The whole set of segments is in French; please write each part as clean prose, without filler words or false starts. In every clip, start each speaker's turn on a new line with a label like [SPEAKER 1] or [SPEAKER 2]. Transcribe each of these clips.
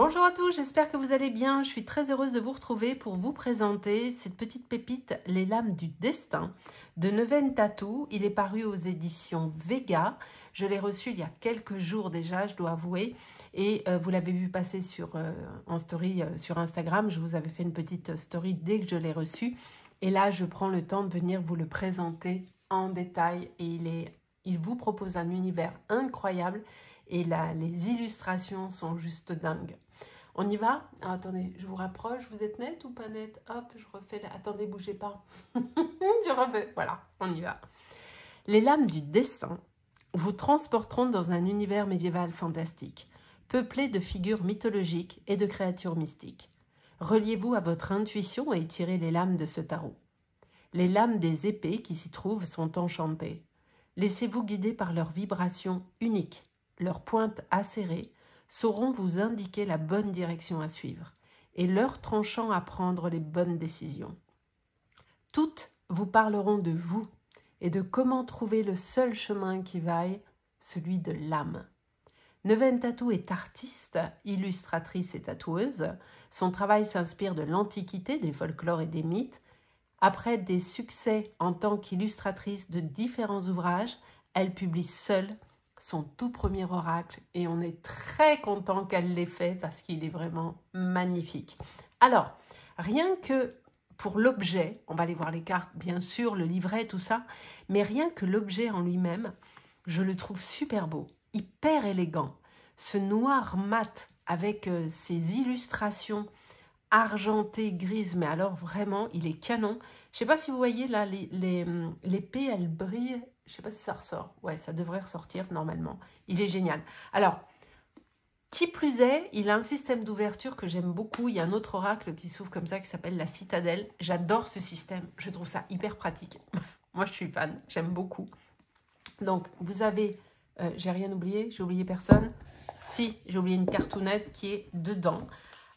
[SPEAKER 1] Bonjour à tous, j'espère que vous allez bien. Je suis très heureuse de vous retrouver pour vous présenter cette petite pépite, Les lames du destin, de Neven Tattoo. Il est paru aux éditions Vega. Je l'ai reçu il y a quelques jours déjà, je dois avouer. Et vous l'avez vu passer en story sur Instagram. Je vous avais fait une petite story dès que je l'ai reçu. Et là, je prends le temps de venir vous le présenter en détail. Et il vous propose un univers incroyable. Et là, les illustrations sont juste dingues. On y va? Ah, attendez, je vous rapproche. Vous êtes net ou pas net? Hop, je refais. Attendez, bougez pas. Je refais. Voilà, on y va. Les lames du destin vous transporteront dans un univers médiéval fantastique, peuplé de figures mythologiques et de créatures mystiques. Reliez-vous à votre intuition et tirez les lames de ce tarot. Les lames des épées qui s'y trouvent sont enchantées. Laissez-vous guider par leurs vibrations uniques. Leurs pointes acérées sauront vous indiquer la bonne direction à suivre et leurs tranchants à prendre les bonnes décisions. Toutes vous parleront de vous et de comment trouver le seul chemin qui vaille, celui de l'âme. Neven Tattoo est artiste, illustratrice et tatoueuse. Son travail s'inspire de l'Antiquité, des folklores et des mythes. Après des succès en tant qu'illustratrice de différents ouvrages, elle publie seule son tout premier oracle et on est très content qu'elle l'ait fait parce qu'il est vraiment magnifique. Alors, rien que pour l'objet, on va aller voir les cartes, bien sûr, le livret, tout ça, mais rien que l'objet en lui-même, je le trouve super beau, hyper élégant. Ce noir mat avec ses illustrations argentées, grises, mais alors vraiment, il est canon. Je ne sais pas si vous voyez là, l'épée, elle brille. Je ne sais pas si ça ressort. Ouais, ça devrait ressortir normalement. Il est génial. Alors, qui plus est, il a un système d'ouverture que j'aime beaucoup. Il y a un autre oracle qui s'ouvre comme ça, qui s'appelle la citadelle. J'adore ce système. Je trouve ça hyper pratique. Moi, je suis fan. J'aime beaucoup. Donc, vous avez... j'ai rien oublié? J'ai oublié personne? Si, j'ai oublié une cartoonette qui est dedans.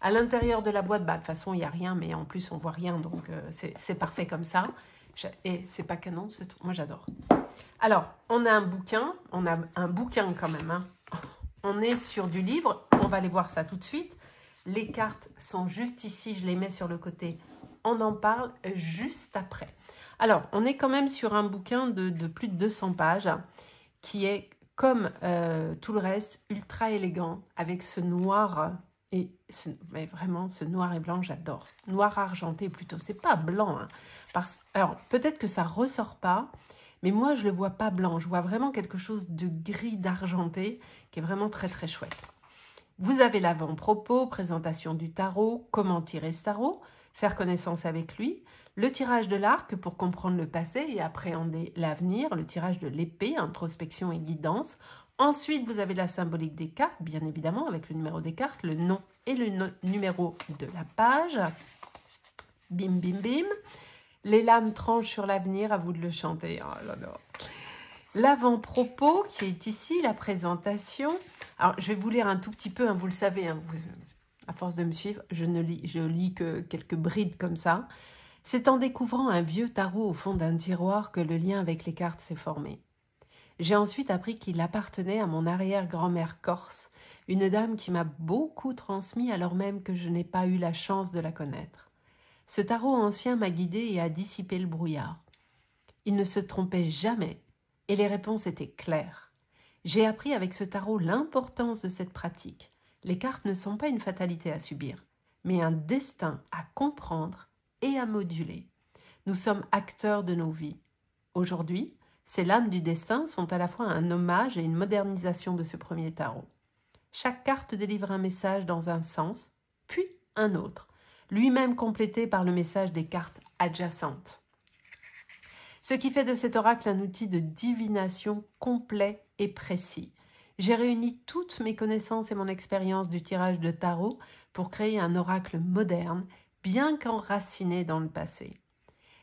[SPEAKER 1] À l'intérieur de la boîte, bah, de toute façon, il n'y a rien, mais en plus, on ne voit rien. Donc, c'est parfait comme ça. Et c'est pas canon, moi j'adore. Alors, on a un bouquin quand même. Hein. On est sur du livre, on va aller voir ça tout de suite. Les cartes sont juste ici, je les mets sur le côté. On en parle juste après. Alors, on est quand même sur un bouquin de plus de 200 pages qui est, comme tout le reste, ultra élégant avec ce noir. Mais vraiment, ce noir et blanc, j'adore. Noir argenté plutôt. C'est pas blanc. Hein, alors, peut-être que ça ressort pas, mais moi, je le vois pas blanc. Je vois vraiment quelque chose de gris d'argenté qui est vraiment très, très chouette. Vous avez l'avant-propos, présentation du tarot, comment tirer ce tarot, faire connaissance avec lui, le tirage de l'arc pour comprendre le passé et appréhender l'avenir, le tirage de l'épée, introspection et guidance. Ensuite, vous avez la symbolique des cartes, bien évidemment, avec le numéro des cartes, le nom et le numéro de la page. Bim, bim, bim. Les lames tranchent sur l'avenir, à vous de le chanter. Oh là là. L'avant-propos qui est ici, la présentation. Alors, je vais vous lire un tout petit peu, hein, vous le savez, hein, à force de me suivre, je lis que quelques brides comme ça. C'est en découvrant un vieux tarot au fond d'un tiroir que le lien avec les cartes s'est formé. J'ai ensuite appris qu'il appartenait à mon arrière-grand-mère corse, une dame qui m'a beaucoup transmis alors même que je n'ai pas eu la chance de la connaître. Ce tarot ancien m'a guidée et a dissipé le brouillard. Il ne se trompait jamais et les réponses étaient claires. J'ai appris avec ce tarot l'importance de cette pratique. Les cartes ne sont pas une fatalité à subir, mais un destin à comprendre et à moduler. Nous sommes acteurs de nos vies. Aujourd'hui, ces lames du destin sont à la fois un hommage et une modernisation de ce premier tarot. Chaque carte délivre un message dans un sens, puis un autre, lui-même complété par le message des cartes adjacentes. Ce qui fait de cet oracle un outil de divination complet et précis. J'ai réuni toutes mes connaissances et mon expérience du tirage de tarot pour créer un oracle moderne, bien qu'enraciné dans le passé.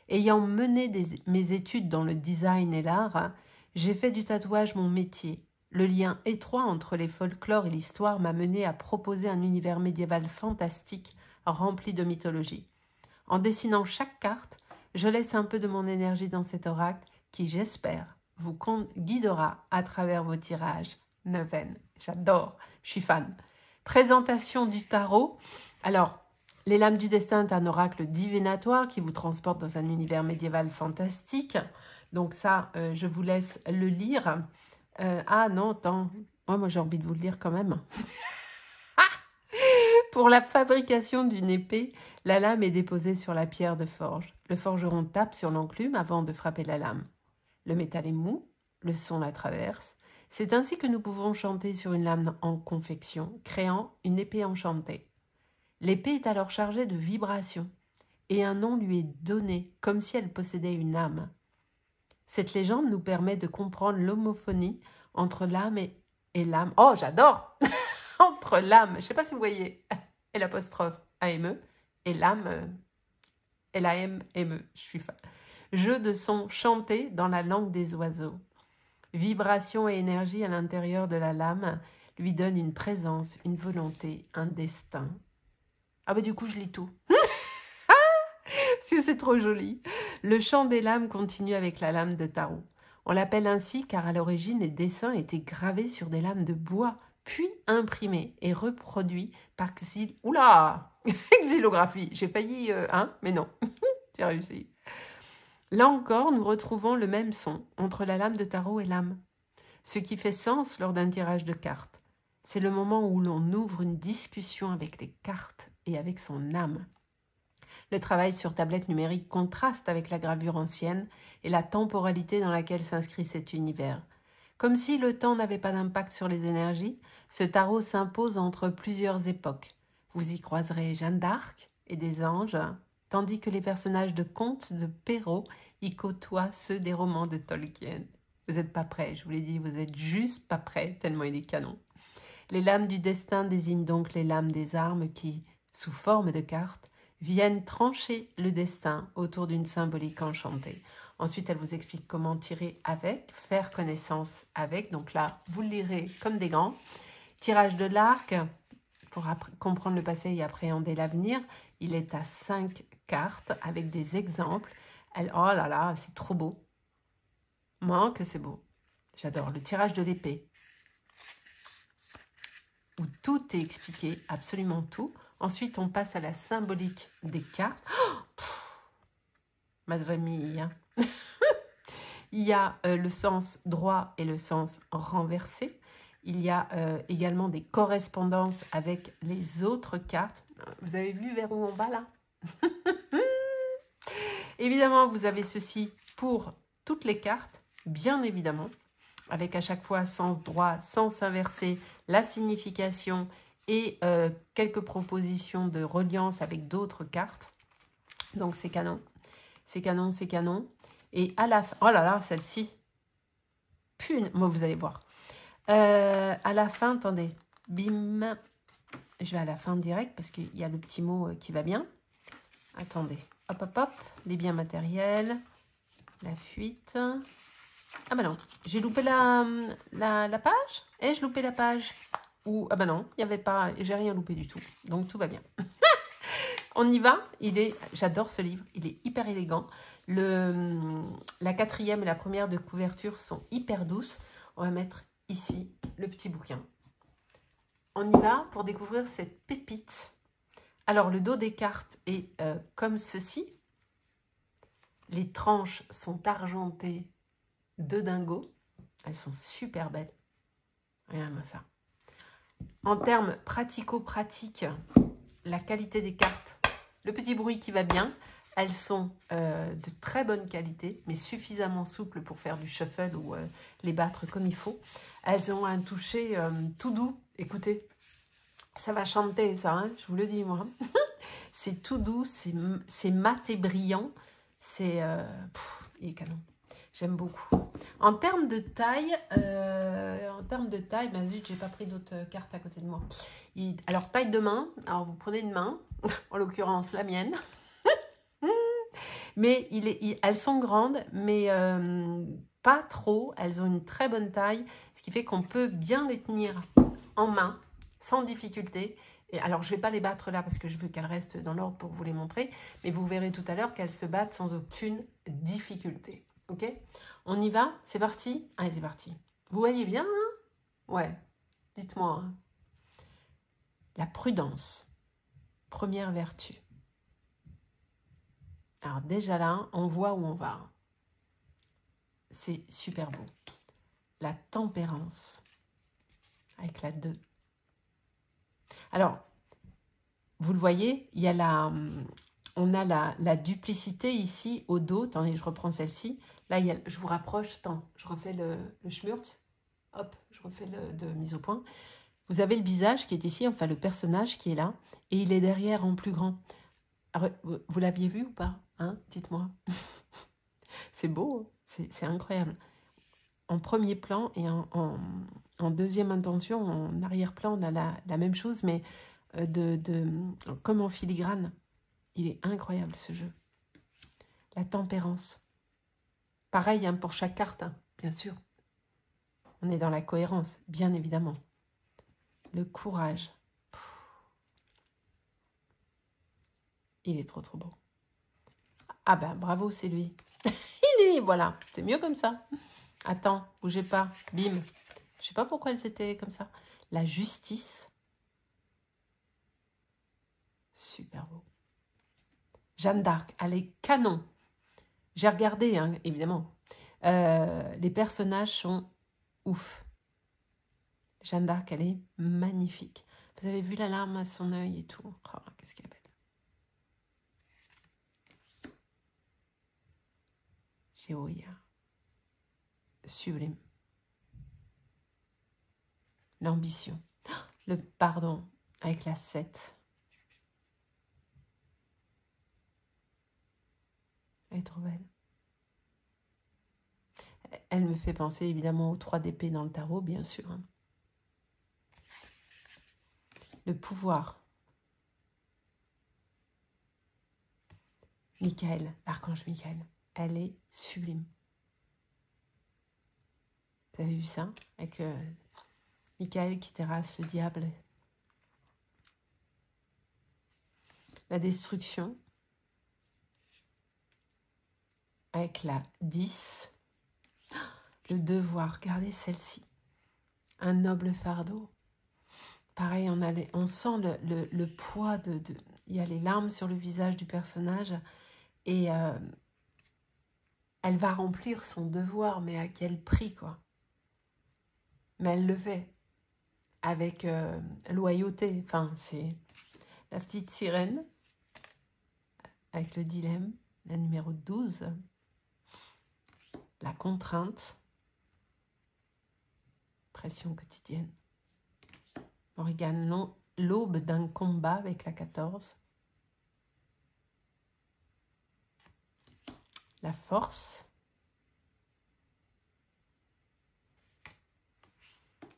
[SPEAKER 1] Ayant mené mes études dans le design et l'art, j'ai fait du tatouage mon métier. Le lien étroit entre les folklores et l'histoire m'a mené à proposer un univers médiéval fantastique rempli de mythologie. En dessinant chaque carte, je laisse un peu de mon énergie dans cet oracle qui, j'espère, vous guidera à travers vos tirages. Neven, j'adore, je suis fan. Présentation du tarot. Alors, les lames du destin est un oracle divinatoire qui vous transporte dans un univers médiéval fantastique. Donc ça, je vous laisse le lire. Ah non, attends. Moi j'ai envie de vous le lire quand même. Pour la fabrication d'une épée, la lame est déposée sur la pierre de forge. Le forgeron tape sur l'enclume avant de frapper la lame. Le métal est mou, le son la traverse. C'est ainsi que nous pouvons chanter sur une lame en confection, créant une épée enchantée. L'épée est alors chargée de vibrations, et un nom lui est donné, comme si elle possédait une âme. Cette légende nous permet de comprendre l'homophonie entre l'âme et l'âme. Oh, j'adore. Entre l'âme, je ne sais pas si vous voyez, et l'apostrophe AME, et l'âme, LAMME, je suis fan. Jeu de sons chantés dans la langue des oiseaux. Vibration et énergie à l'intérieur de la lame lui donnent une présence, une volonté, un destin. Ah bah du coup, je lis tout. Parce que c'est trop joli. Le chant des lames continue avec la lame de tarot. On l'appelle ainsi car à l'origine, les dessins étaient gravés sur des lames de bois, puis imprimés et reproduits par xylographie. J'ai failli, mais non, j'ai réussi. Là encore, nous retrouvons le même son entre la lame de tarot et l'âme, ce qui fait sens lors d'un tirage de cartes. C'est le moment où l'on ouvre une discussion avec les cartes et avec son âme. Le travail sur tablette numérique contraste avec la gravure ancienne et la temporalité dans laquelle s'inscrit cet univers. Comme si le temps n'avait pas d'impact sur les énergies, ce tarot s'impose entre plusieurs époques. Vous y croiserez Jeanne d'Arc et des anges, tandis que les personnages de contes de Perrault y côtoient ceux des romans de Tolkien. Vous n'êtes pas prêts, je vous l'ai dit, vous êtes juste pas prêts, tellement il est canon. Les lames du destin désignent donc les lames des armes qui, sous forme de cartes, viennent trancher le destin autour d'une symbolique enchantée. Ensuite, elle vous explique comment tirer avec, faire connaissance avec. Donc là, vous le lirez comme des grands. Tirage de l'arc, pour comprendre le passé et appréhender l'avenir. Il est à 5 cartes avec des exemples. Oh là là, c'est trop beau. Moi, que c'est beau. J'adore le tirage de l'épée, où tout est expliqué, absolument tout. Ensuite, on passe à la symbolique des cartes. Oh, ma famille. Il y a le sens droit et le sens renversé. Il y a également des correspondances avec les autres cartes. Vous avez vu vers où on va là? Évidemment, vous avez ceci pour toutes les cartes, bien évidemment, avec à chaque fois sens droit, sens inversé, la signification et quelques propositions de reliance avec d'autres cartes. Donc c'est canon, c'est canon, c'est canon. Et à la fin, oh là là, celle-ci, moi vous allez voir. À la fin, attendez, bim, je vais à la fin direct parce qu'il y a le petit mot qui va bien. Attendez, hop, hop, hop, les biens matériels, la fuite. Ah bah non, j'ai loupé la page. Et je loupé la page. Ou, ah bah non, il n'y avait pas, j'ai rien loupé du tout. Donc tout va bien. On y va. J'adore ce livre, il est hyper élégant. La quatrième et la première de couverture sont hyper douces. On va mettre ici le petit bouquin. On y va pour découvrir cette pépite. Alors, le dos des cartes est comme ceci. Les tranches sont argentées de dingo. Elles sont super belles. Regarde-moi ça. En termes pratico-pratiques, la qualité des cartes, le petit bruit qui va bien. Elles sont de très bonne qualité, mais suffisamment souples pour faire du shuffle ou les battre comme il faut. Elles ont un toucher tout doux. Écoutez, ça va chanter ça, hein, je vous le dis moi. C'est tout doux, c'est mat et brillant. Il est canon. J'aime beaucoup. En termes de taille, ben zut, j'ai pas pris d'autres cartes à côté de moi. Alors, taille de main, alors vous prenez une main, en l'occurrence la mienne. Mais elles sont grandes, mais pas trop. Elles ont une très bonne taille, ce qui fait qu'on peut bien les tenir en main, sans difficulté. Et alors, je ne vais pas les battre là parce que je veux qu'elles restent dans l'ordre pour vous les montrer. Mais vous verrez tout à l'heure qu'elles se battent sans aucune difficulté. Ok? On y va? C'est parti? Allez, c'est parti. Vous voyez bien, hein? Ouais. Dites-moi. Hein. La prudence, première vertu. Alors déjà là, on voit où on va. C'est super beau. La tempérance, avec la 2. Alors, vous le voyez, il y a on a la duplicité ici au dos. Attendez, je reprends celle-ci. Là, je vous rapproche. Attends, je refais le schmurz. Hop, je refais de mise au point. Vous avez le visage qui est ici, enfin le personnage qui est là. Et il est derrière en plus grand. Alors, vous l'aviez vu ou pas, hein? Dites-moi. C'est beau, c'est incroyable. En premier plan et en deuxième intention, en arrière-plan, on a la même chose, mais comme en filigrane. Il est incroyable ce jeu. La tempérance. Pareil hein, pour chaque carte, hein, bien sûr. On est dans la cohérence, bien évidemment. Le courage. Il est trop beau. Ah ben bravo, c'est lui. Voilà, c'est mieux comme ça. Attends, bougez pas. Bim. Je sais pas pourquoi elles étaient comme ça. La justice. Super beau. Jeanne d'Arc, elle est canon. J'ai regardé, hein, évidemment. Les personnages sont ouf. Jeanne d'Arc, elle est magnifique. Vous avez vu la larme à son œil et tout. Oh, qu'est-ce qu'elle est belle. Géoïa. Sublime. L'ambition. Le pardon avec la 7. Elle est trop belle. Elle me fait penser évidemment aux 3 d'épée dans le tarot, bien sûr. Le pouvoir. Michael, l'archange Michael. Elle est sublime. Vous avez vu ça? Avec Michael qui terrasse le diable. La destruction. Avec la 10. Le devoir, regardez celle-ci. Un noble fardeau. Pareil, on sent le poids il y a les larmes sur le visage du personnage. Et elle va remplir son devoir, mais à quel prix, quoi. Mais elle le fait. Avec loyauté. Enfin, c'est la petite sirène. Avec le dilemme. La numéro 12. La contrainte. Pression quotidienne. Morgane, l'aube d'un combat avec la 14. La force.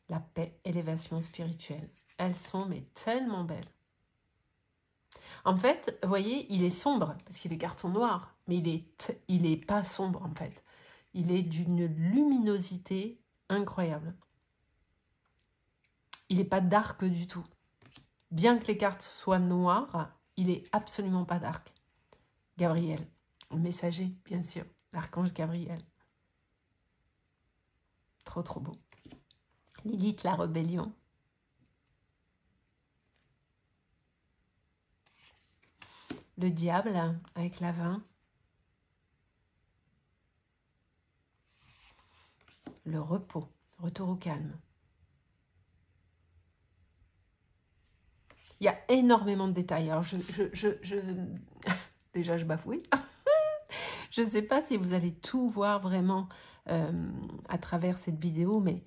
[SPEAKER 1] La paix, élévation spirituelle. Elles sont mais tellement belles. En fait, vous voyez, il est sombre parce qu'il est carton noir, mais il est pas sombre en fait. Il est d'une luminosité incroyable. Il n'est pas dark du tout. Bien que les cartes soient noires, il est absolument pas dark. Gabriel, le messager, bien sûr, l'archange Gabriel. Trop beau. Lilith, la rébellion. Le diable avec la 20. Le repos, retour au calme. Il y a énormément de détails. Alors, déjà, je bafouille. Je ne sais pas si vous allez tout voir vraiment à travers cette vidéo, mais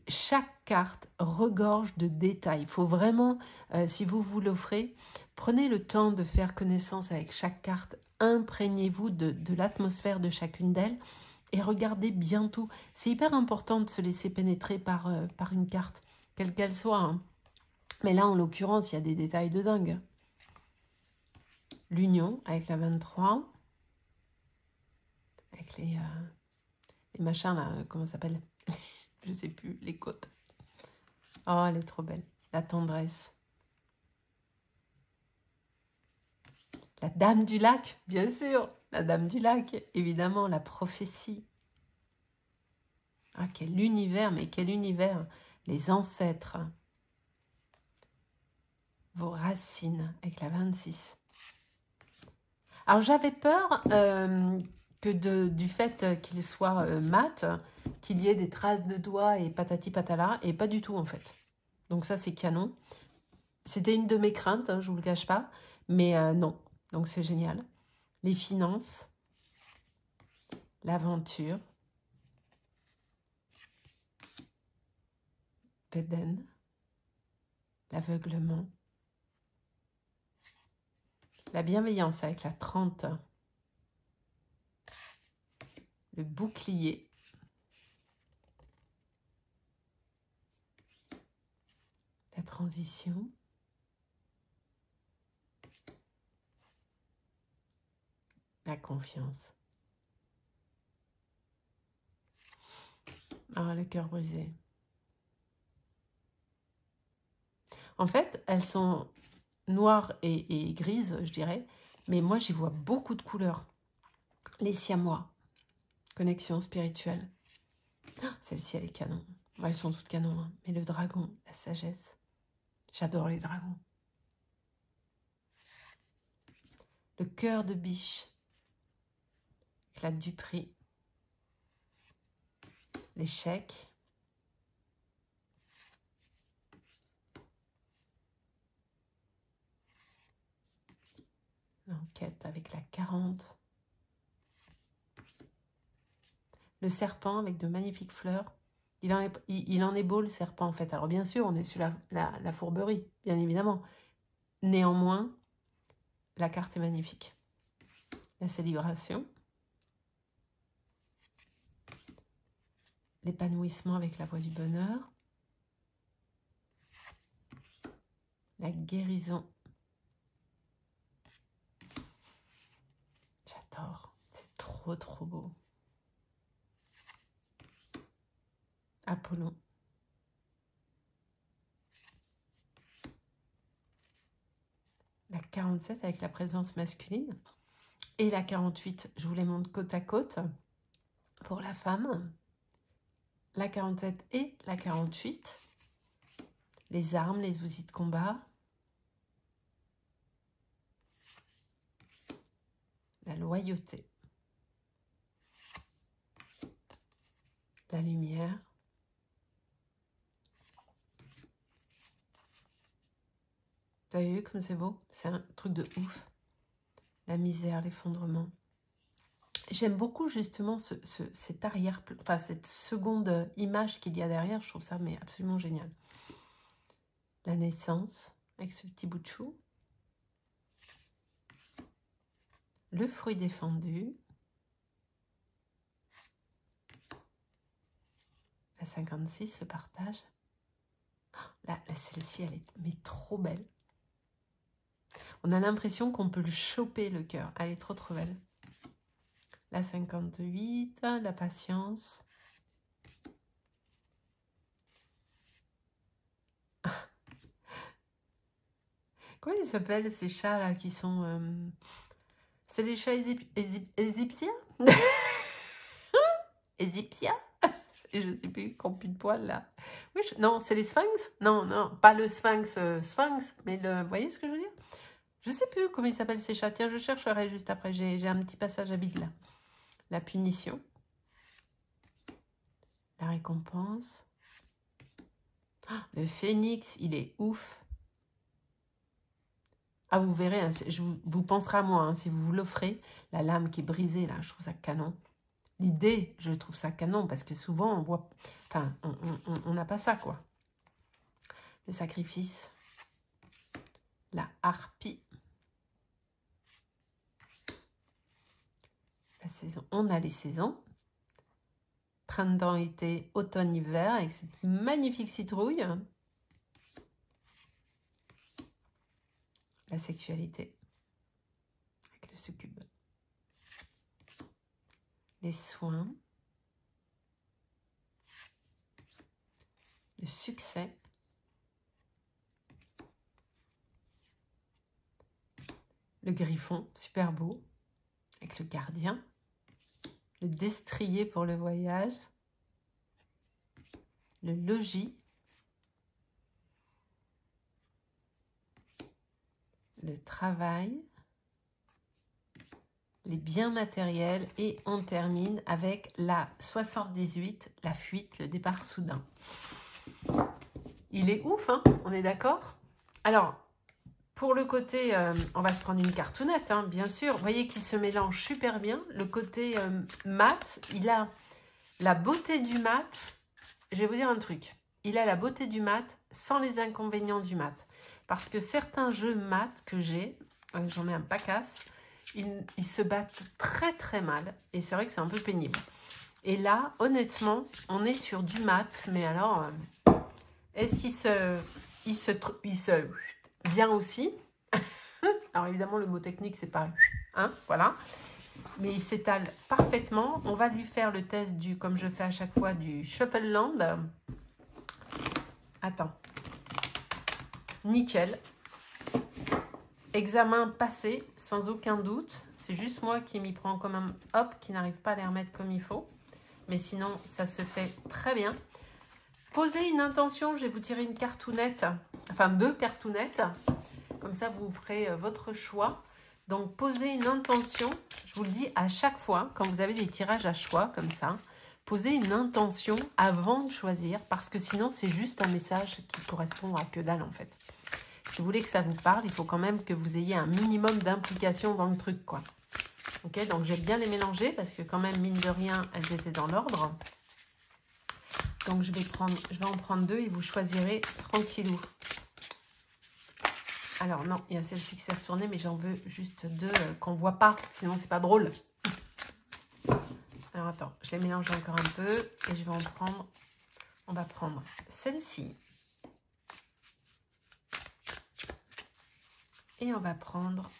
[SPEAKER 1] chaque carte regorge de détails. Il faut vraiment, si vous vous l'offrez, prenez le temps de faire connaissance avec chaque carte. Imprégnez-vous de l'atmosphère de chacune d'elles et regardez bien tout. C'est hyper important de se laisser pénétrer par une carte, quelle qu'elle soit. Hein. Mais là, en l'occurrence, il y a des détails de dingue. L'union avec la 23. Avec les machins là, comment ça s'appelle? Je sais plus, les côtes. Oh, elle est trop belle. La tendresse. La dame du lac, bien sûr. La dame du lac, évidemment. La prophétie. Ah, quel univers, mais quel univers. Les ancêtres. vos racines avec la 26. Alors j'avais peur que du fait qu'il soit mat, qu'il y ait des traces de doigts et patati patala, et pas du tout en fait. Donc ça c'est canon. C'était une de mes craintes, hein, je vous le cache pas, mais non. Donc c'est génial. Les finances, l'aventure, Péden, l'aveuglement, la bienveillance avec la 30, le bouclier, la transition, la confiance. Ah, le cœur brisé. En fait, elles sont noires et grises, je dirais, mais moi, j'y vois beaucoup de couleurs. Les siamois, connexion spirituelle. Ah, celle-ci, elle est canon. Ouais, elles sont toutes canons, hein. Mais le dragon, la sagesse. J'adore les dragons. Le cœur de biche, la duperie, l'échec, l'enquête avec la 40, le serpent avec de magnifiques fleurs. Il en est beau le serpent en fait. Alors bien sûr, on est sur la fourberie, bien évidemment. Néanmoins, la carte est magnifique. La célébration, l'épanouissement avec la voie du bonheur, la guérison. J'adore, c'est trop trop beau. Apollon. La 47 avec la présence masculine. Et la 48, je vous les montre côte à côte pour la femme. La 47 et la 48. Les armes, les outils de combat. La loyauté. La lumière. Vous avez vu comme c'est beau? C'est un truc de ouf. La misère, l'effondrement. J'aime beaucoup justement cet arrière, enfin cette seconde image qu'il y a derrière. Je trouve ça mais absolument génial. La naissance, avec ce petit bout de chou. Le fruit défendu. La 56, le partage. Là, celle-ci, elle est mais trop belle. On a l'impression qu'on peut le choper, le cœur. Elle est trop, trop belle. La 58, la patience. Comment ils s'appellent ces chats-là qui sont... C'est les chats égyptiens. Égyptiens. Et je sais plus, qui ont plus de poils là. Oui, non, c'est les sphinx. Non, non, pas le sphinx, sphinx, mais le... Vous voyez ce que je veux dire? Je sais plus comment ils s'appellent ces chats. Tiens, je chercherai juste après. J'ai un petit passage à vide là. La punition. La récompense. Ah, le phénix, il est ouf. Ah, vous verrez, hein, vous penserez à moi, hein, si vous vous l'offrez. La lame qui est brisée, là, je trouve ça canon. L'idée, je trouve ça canon, parce que souvent, on voit... Enfin, on n'a pas ça, quoi. Le sacrifice. La harpie. La saison. On a les saisons. Printemps, été, automne, hiver, avec cette magnifique citrouille. La sexualité. Avec le succube. Les soins. Le succès. Le griffon, super beau. Avec le gardien. Le destrier pour le voyage. Le logis. le travail, les biens matériels et on termine avec la 78, la fuite, le départ soudain. Il est ouf, hein, on est d'accord? Alors, pour le côté, on va se prendre une cartounette, hein, bien sûr. Vous voyez qu'il se mélange super bien. Le côté mat, il a la beauté du mat. Je vais vous dire un truc. Il a la beauté du mat sans les inconvénients du mat. Parce que certains jeux mat que j'ai, j'en ai un pacasse, ils se battent très très mal. Et c'est vrai que c'est un peu pénible. Et là, honnêtement, on est sur du mat. Mais alors, est-ce qu'il se bien aussi? Alors évidemment, le mot technique, c'est pas... Hein, voilà. Mais il s'étale parfaitement. On va lui faire le test du, comme je fais à chaque fois, du Shuffleland. Attends. Nickel. Examen passé, sans aucun doute. C'est juste moi qui m'y prends comme un hop, qui n'arrive pas à les remettre comme il faut. Mais sinon, ça se fait très bien. Posez une intention, je vais vous tirer une cartounette. Enfin, 2 cartounettes. Comme ça, vous ferez votre choix. Donc, posez une intention. Je vous le dis à chaque fois, quand vous avez des tirages à choix, comme ça, posez une intention avant de choisir. Parce que sinon, c'est juste un message qui correspond à que dalle, en fait. Si vous voulez que ça vous parle, il faut quand même que vous ayez un minimum d'implication dans le truc, quoi. Ok, donc je vais bien les mélanger parce que quand même, mine de rien, elles étaient dans l'ordre. Donc, je vais en prendre 2 et vous choisirez tranquillou. Alors, non, il y a celle-ci qui s'est retournée, mais j'en veux juste 2 qu'on ne voit pas, sinon c'est pas drôle. Alors, attends, je les mélange encore un peu et je vais en prendre... On va prendre celle-ci. Et on va prendre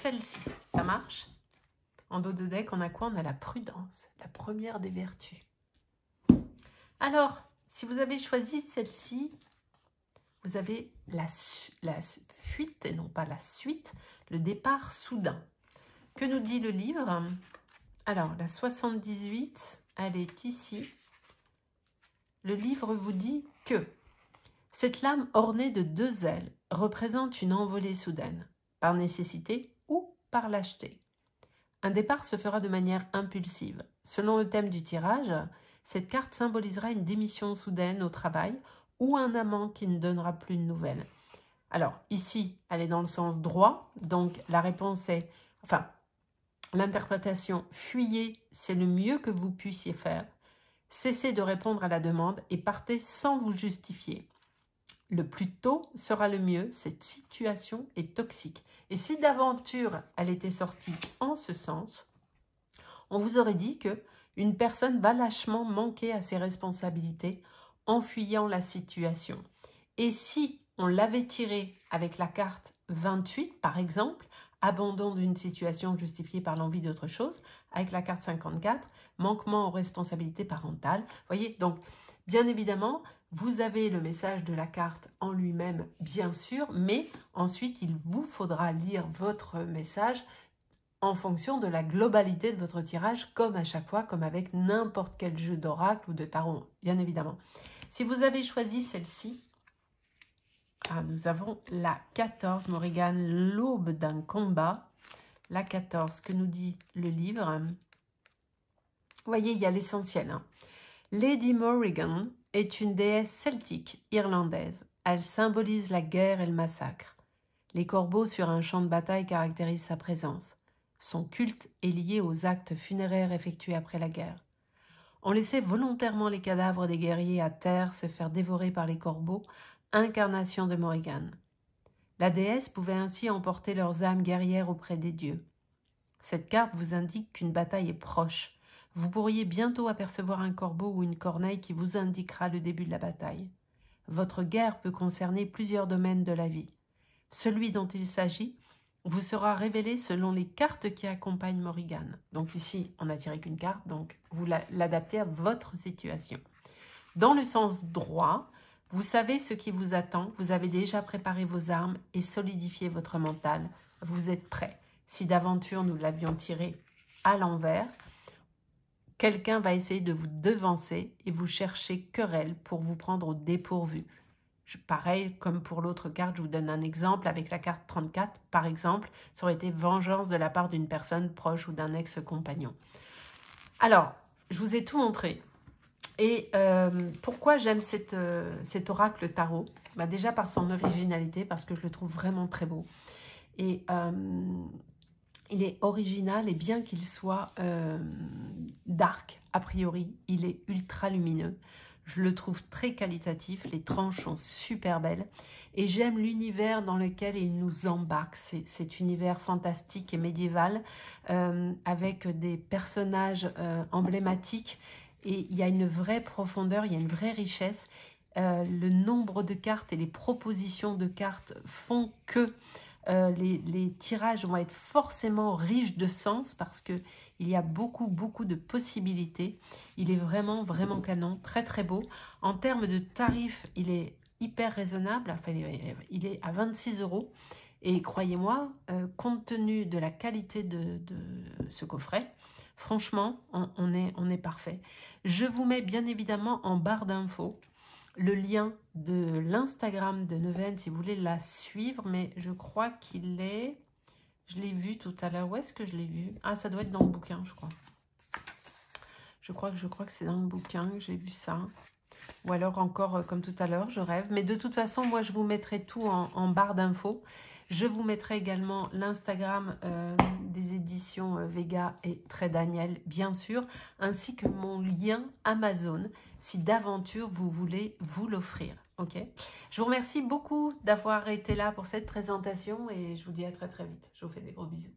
[SPEAKER 1] celle-ci. Ça marche? En dos de deck, on a quoi? On a la prudence, la première des vertus. Alors, si vous avez choisi celle-ci, vous avez la fuite et non pas la suite, le départ soudain. Que nous dit le livre? Alors, la 78, elle est ici. Le livre vous dit que cette lame ornée de 2 ailes représente une envolée soudaine, par nécessité ou par lâcheté. Un départ se fera de manière impulsive. Selon le thème du tirage, cette carte symbolisera une démission soudaine au travail ou un amant qui ne donnera plus de nouvelles. Alors, ici, elle est dans le sens droit, donc la réponse est... Enfin, l'interprétation « fuyez », c'est le mieux que vous puissiez faire. Cessez de répondre à la demande et partez sans vous justifier. Le plus tôt sera le mieux, cette situation est toxique. Et si d'aventure elle était sortie en ce sens, on vous aurait dit que une personne va lâchement manquer à ses responsabilités en fuyant la situation. Et si on l'avait tiré avec la carte 28, par exemple, abandon d'une situation justifiée par l'envie d'autre chose, avec la carte 54, manquement aux responsabilités parentales. Vous voyez, donc, bien évidemment, vous avez le message de la carte en lui-même, bien sûr, mais ensuite, il vous faudra lire votre message en fonction de la globalité de votre tirage, comme à chaque fois, comme avec n'importe quel jeu d'oracle ou de tarot, bien évidemment. Si vous avez choisi celle-ci, nous avons la 14, Morrigan, l'aube d'un combat. La 14, que nous dit le livre? Vous voyez, il y a l'essentiel. Hein. Lady Morrigan est une déesse celtique irlandaise. Elle symbolise la guerre et le massacre. Les corbeaux sur un champ de bataille caractérisent sa présence. Son culte est lié aux actes funéraires effectués après la guerre. On laissait volontairement les cadavres des guerriers à terre se faire dévorer par les corbeaux, incarnation de Morrigan. La déesse pouvait ainsi emporter leurs âmes guerrières auprès des dieux. Cette carte vous indique qu'une bataille est proche. Vous pourriez bientôt apercevoir un corbeau ou une corneille qui vous indiquera le début de la bataille. Votre guerre peut concerner plusieurs domaines de la vie. Celui dont il s'agit vous sera révélé selon les cartes qui accompagnent Morrigan. Donc ici, on n'a tiré qu'une carte, donc vous l'adaptez à votre situation. Dans le sens droit, vous savez ce qui vous attend, vous avez déjà préparé vos armes et solidifié votre mental. Vous êtes prêt. Si d'aventure nous l'avions tiré à l'envers, quelqu'un va essayer de vous devancer et vous chercher querelle pour vous prendre au dépourvu. Pareil, comme pour l'autre carte, je vous donne un exemple. Avec la carte 34, par exemple, ça aurait été vengeance de la part d'une personne proche ou d'un ex-compagnon. Alors, je vous ai tout montré. Et pourquoi j'aime cet oracle tarot? Bah déjà par son originalité, parce que je le trouve vraiment très beau. Et il est original, et bien qu'il soit dark, a priori, il est ultra lumineux. Je le trouve très qualitatif, les tranches sont super belles. Et j'aime l'univers dans lequel il nous embarque. Cet univers fantastique et médiéval, avec des personnages emblématiques. Et il y a une vraie profondeur, il y a une vraie richesse. Le nombre de cartes et les propositions de cartes font que les tirages vont être forcément riches de sens parce qu'il y a beaucoup de possibilités. Il est vraiment canon, très très beau. En termes de tarifs, il est hyper raisonnable, enfin, il est à 26 €. Et croyez-moi, compte tenu de la qualité de ce coffret, franchement, on est parfait. Je vous mets bien évidemment en barre d'infos le lien de l'Instagram de Neuvaine si vous voulez la suivre, mais je crois qu'il est... Je l'ai vu tout à l'heure. Où est-ce que je l'ai vu? Ah, ça doit être dans le bouquin, je crois. Je crois que c'est dans le bouquin que j'ai vu ça. Ou alors encore, comme tout à l'heure, je rêve. Mais de toute façon, moi, je vous mettrai tout en barre d'infos. Je vous mettrai également l'Instagram des éditions Vega et Très Daniel, bien sûr, ainsi que mon lien Amazon, si d'aventure vous voulez vous l'offrir. Ok. Je vous remercie beaucoup d'avoir été là pour cette présentation et je vous dis à très vite. Je vous fais des gros bisous.